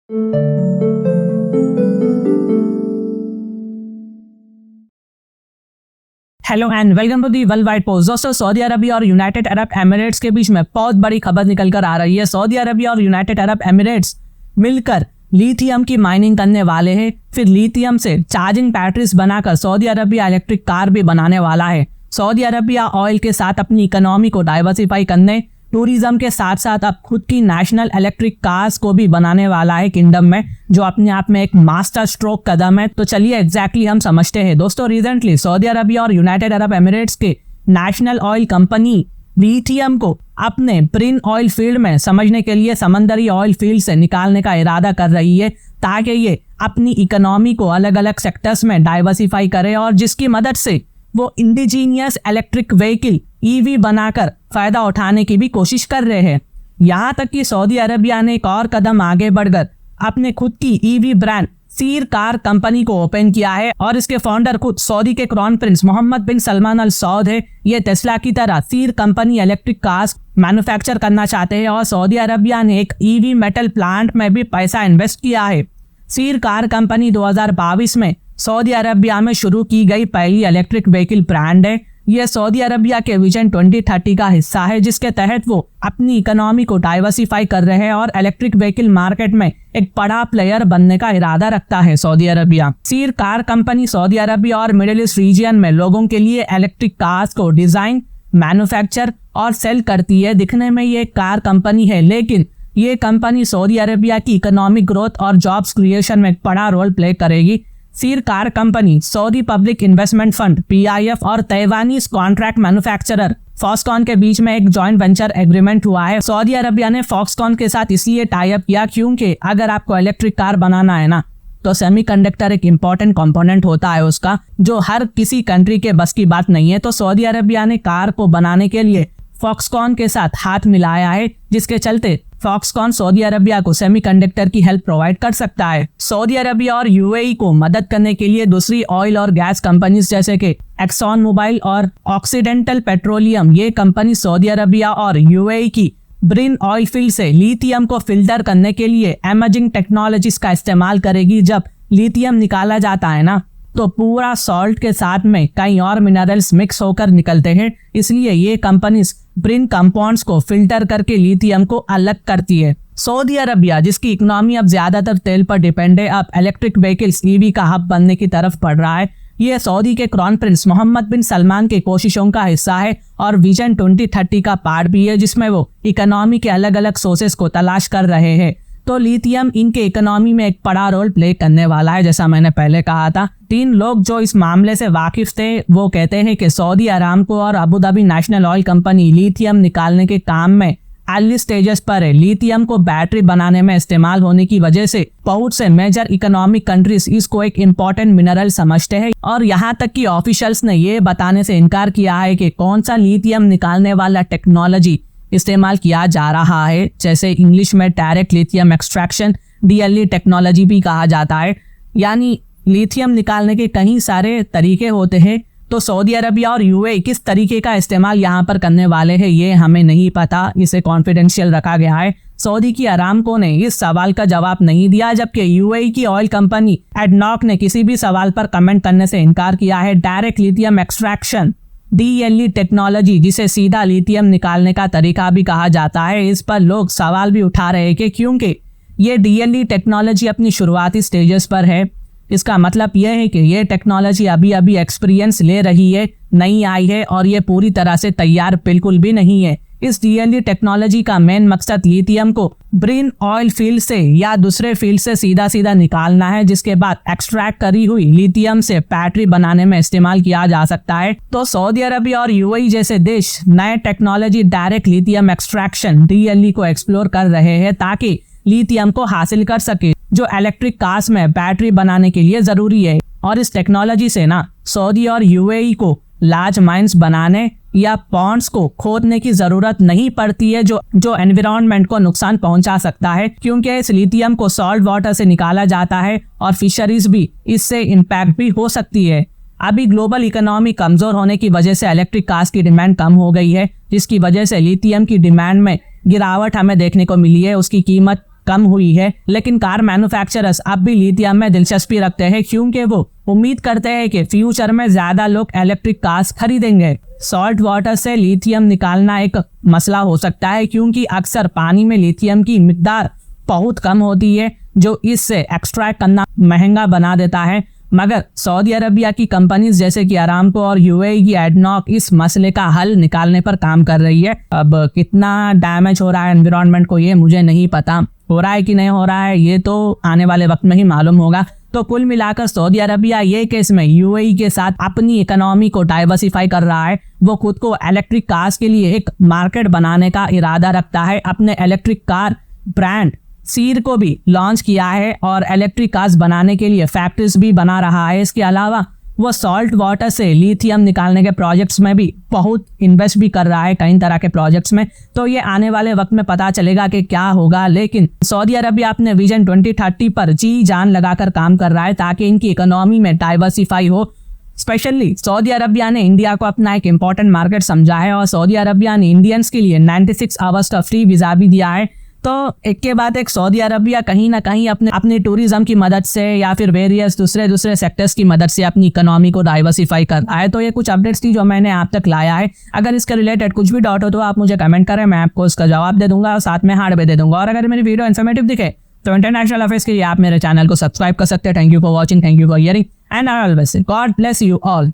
Hello and welcome to the world wide post. दोस्तों, Saudi Arabia और United Arab Emirates के बीच में बहुत बड़ी खबर निकल कर आ रही है। सऊदी अरबिया और यूनाइटेड अरब एमिरेट्स मिलकर लिथियम की माइनिंग करने वाले हैं। फिर लिथियम से चार्जिंग बैटरीज बनाकर सऊदी अरबिया इलेक्ट्रिक कार भी बनाने वाला है। सऊदी अरबिया ऑयल के साथ अपनी इकोनॉमी को डाइवर्सिफाई करने, टूरिज्म के साथ साथ अब खुद की नेशनल इलेक्ट्रिक कार्स को भी बनाने वाला है किंगडम में, जो अपने आप में एक मास्टर स्ट्रोक कदम है। तो चलिए एग्जैक्टली हम समझते हैं। दोस्तों, रिसेंटली सऊदी अरबिया और यूनाइटेड अरब एमिरेट्स के नेशनल ऑयल कंपनी लिथियम को अपने ब्रिन ऑयल फील्ड में समझने के लिए समंदरी ऑयल फील्ड से निकालने का इरादा कर रही है, ताकि ये अपनी इकोनॉमी को अलग अलग सेक्टर्स में डाइवर्सिफाई करे और जिसकी मदद से वो इंडिजीनियस इलेक्ट्रिक व्हीकल ईवी बनाकर फायदा उठाने की भी कोशिश कर रहे हैं। यहाँ तक कि सऊदी अरबिया ने एक और कदम आगे बढ़कर अपने खुद की ईवी ब्रांड सीर कार कंपनी को ओपन किया है और इसके फाउंडर खुद सऊदी के क्राउन प्रिंस मोहम्मद बिन सलमान अल सऊद है। ये टेस्ला की तरह सीर कंपनी इलेक्ट्रिक कार्स मैन्युफैक्चर करना चाहते हैं और सऊदी अरबिया ने एक ईवी मेटल प्लांट में भी पैसा इन्वेस्ट किया है। सीर कार कंपनी 2022 में सऊदी अरबिया में शुरू की गई पहली इलेक्ट्रिक व्हीकल ब्रांड है। यह सऊदी अरबिया के विजन 2030 का हिस्सा है, जिसके तहत वो अपनी इकोनॉमी को डाइवर्सिफाई कर रहे हैं और इलेक्ट्रिक व्हीकल मार्केट में एक बड़ा प्लेयर बनने का इरादा रखता है सऊदी अरबिया। सीर कार कंपनी सऊदी अरबिया और मिडिल ईस्ट रीजन में लोगों के लिए इलेक्ट्रिक कार्स को डिजाइन, मैन्युफैक्चर और सेल करती है। दिखने में ये कार कंपनी है, लेकिन ये कंपनी सऊदी अरबिया की इकोनॉमिक ग्रोथ और जॉब्स क्रिएशन में एक बड़ा रोल प्ले करेगी। Ceer car company Saudi public investment fund PIF और तैवानीज कॉन्ट्रैक्ट मैन्युफैक्चरर फॉक्सकॉन के बीच में एक जॉइंट वेंचर एग्रीमेंट हुआ है। सऊदी अरबिया ने फॉक्सकॉन के साथ इसलिए टाई अप किया क्योंकि अगर आपको इलेक्ट्रिक कार बनाना है ना, तो सेमीकंडक्टर एक इम्पॉर्टेंट कंपोनेंट होता है उसका, जो हर किसी कंट्री के बस की बात नहीं है। तो सऊदी अरबिया ने कार को बनाने के लिए फॉक्सकॉन के साथ हाथ मिलाया है, जिसके चलते फॉक्सकॉन सऊदी अरबिया को सेमीकंडक्टर की हेल्प प्रोवाइड कर सकता है। सऊदी अरबिया और UAE को मदद करने के लिए दूसरी ऑयल और गैस कंपनीज जैसे कि एक्सॉन मोबाइल और ऑक्सीडेंटल पेट्रोलियम, ये कंपनी सऊदी अरबिया और UAE की ब्रिन ऑयल फील्ड से लिथियम को फिल्टर करने के लिए एमर्जिंग टेक्नोलॉजीज का इस्तेमाल करेगी। जब लिथियम निकाला जाता है ना, तो पूरा सॉल्ट के साथ में कई और मिनरल्स मिक्स होकर निकलते हैं, इसलिए ये कंपनीज ब्रिन कंपाउंड्स को फिल्टर करके लिथियम को अलग करती है। सऊदी अरबिया, जिसकी इकोनॉमी अब ज्यादातर तेल पर डिपेंड है, अब इलेक्ट्रिक व्हीकल्स EV का हब बनने की तरफ बढ़ रहा है। ये सऊदी के क्राउन प्रिंस मोहम्मद बिन सलमान की कोशिशों का हिस्सा है और विजन 2030 का पार्ट भी है, जिसमें वो इकोनॉमी के अलग अलग सोर्सेस को तलाश कर रहे हैं। तो लिथियम इनके इकोनॉमी में एक बड़ा रोल प्ले करने वाला है, जैसा मैंने पहले कहा था। 3 लोग जो इस मामले से वाकिफ थे वो कहते हैं कि सऊदी अरामको और Abu Dhabi national oil company lithium निकालने के काम में अर्ली स्टेजेस पर है। लिथियम को बैटरी बनाने में इस्तेमाल होने की वजह से बहुत से मेजर इकोनॉमिक कंट्रीज इसको एक इम्पोर्टेंट मिनरल समझते हैं और यहाँ तक कि ऑफिशियल्स ने ये बताने से इनकार किया है कि कौन सा लिथियम निकालने वाला टेक्नोलॉजी इस्तेमाल किया जा रहा है, जैसे इंग्लिश में direct lithium extraction DLE technology भी कहा जाता है। यानी लिथियम निकालने के कई सारे तरीके होते हैं। तो सऊदी अरबिया और UAE किस तरीके का इस्तेमाल यहाँ पर करने वाले हैं ये हमें नहीं पता, इसे कॉन्फिडेंशियल रखा गया है। सऊदी की अरामको ने इस सवाल का जवाब नहीं दिया, जबकि UAE की ऑयल कंपनी एडनॉक ने किसी भी सवाल पर कमेंट करने से इनकार किया है। Direct lithium extraction DLE technology, जिसे सीधा लिथियम निकालने का तरीका भी कहा जाता है, इस पर लोग सवाल भी उठा रहे हैं कि क्योंकि ये DLE टेक्नोलॉजी अपनी शुरुआती स्टेजेस पर है। इसका मतलब यह है कि ये टेक्नोलॉजी अभी अभी एक्सपीरियंस ले रही है, नई आई है और ये पूरी तरह से तैयार बिल्कुल भी नहीं है। इस DLE टेक्नोलॉजी का मेन मकसद लिथियम को ब्रिन ऑयल फील्ड से या दूसरे फील्ड से सीधा सीधा निकालना है, जिसके बाद एक्सट्रैक्ट करी हुई लिथियम से बैटरी बनाने में इस्तेमाल किया जा सकता है। तो सऊदी अरबिया और UAE जैसे देश नए technology direct lithium extraction DLE को एक्सप्लोर कर रहे हैं, ताकि लिथियम को हासिल कर सके, जो इलेक्ट्रिक कार्स में बैटरी बनाने के लिए जरूरी है। और इस टेक्नोलॉजी से ना सऊदी और UAE को लार्ज माइंस बनाने या पॉन्ड्स को खोदने की जरूरत नहीं पड़ती है, जो एनवायरनमेंट को नुकसान पहुंचा सकता है, क्योंकि इस लिथियम को सॉल्ट वाटर से निकाला जाता है और फिशरीज भी इससे इम्पैक्ट भी हो सकती है। अभी ग्लोबल इकोनॉमी कमजोर होने की वजह से इलेक्ट्रिक कार्स की डिमांड कम हो गई है, जिसकी वजह से लिथियम की डिमांड में गिरावट हमें देखने को मिली है। उसकी कीमत कम हुई है, लेकिन कार मैन्युफैक्चरर्स अब भी लिथियम में दिलचस्पी रखते हैं क्योंकि वो उम्मीद करते हैं कि फ्यूचर में ज्यादा लोग इलेक्ट्रिक कार्स खरीदेंगे। सॉल्ट वाटर से लिथियम निकालना एक मसला हो सकता है क्योंकि अक्सर पानी में लिथियम की मिकदार बहुत कम होती है, जो इससे एक्सट्रैक्ट करना महंगा बना देता है। मगर सऊदी अरबिया की कंपनीज जैसे कि अरामको और यूएई की एडनॉक इस मसले का हल निकालने पर काम कर रही है। अब कितना डैमेज हो रहा है एनवायरनमेंट को ये मुझे नहीं पता, हो रहा है कि नहीं हो रहा है ये तो आने वाले वक्त में ही मालूम होगा। तो कुल मिलाकर सऊदी अरबिया ये केस में यूएई के साथ अपनी इकोनॉमी को डाइवर्सिफाई कर रहा है। वो खुद को इलेक्ट्रिक कार्स के लिए एक मार्केट बनाने का इरादा रखता है। अपने इलेक्ट्रिक कार ब्रांड सीर को भी लॉन्च किया है और इलेक्ट्रिक कार्स बनाने के लिए फैक्ट्रीज भी बना रहा है। इसके अलावा वो सॉल्ट वाटर से लिथियम निकालने के प्रोजेक्ट्स में भी बहुत इन्वेस्ट भी कर रहा है, कई तरह के प्रोजेक्ट्स में। तो ये आने वाले वक्त में पता चलेगा कि क्या होगा, लेकिन सऊदी अरबिया अपने विजन 2030 पर जी जान लगाकर काम कर रहा है ताकि इनकी इकोनॉमी में डाइवर्सिफाई हो। स्पेशली सऊदी अरबिया ने इंडिया को अपना एक इम्पॉर्टेंट मार्केट समझा है और सऊदी अरबिया ने इंडियंस के लिए 96 आवर्स का फ्री वीजा भी दिया है। तो एक के बाद एक सऊदी अरबिया कहीं ना कहीं अपने टूरिज्म की मदद से या फिर वेरियस दूसरे सेक्टर्स की मदद से अपनी इकोनॉमी को डाइवर्सिफाई कर रहा है। तो ये कुछ अपडेट्स थी जो मैंने आप तक लाया है। अगर इसके रिलेटेड कुछ भी डाउट हो तो आप मुझे कमेंट करें, मैं आपको उसका जवाब दे दूंगा और साथ में हार्ड भी दे दूंगा। और अगर मेरी वीडियो इन्फॉर्मेटिव दिखे तो इंटरनेशनल अफेयर्स के लिए आप मेरे चैनल को सब्सक्राइब कर सकते हैं। Thank you for watching, thank you for hearing and I always say God bless you all.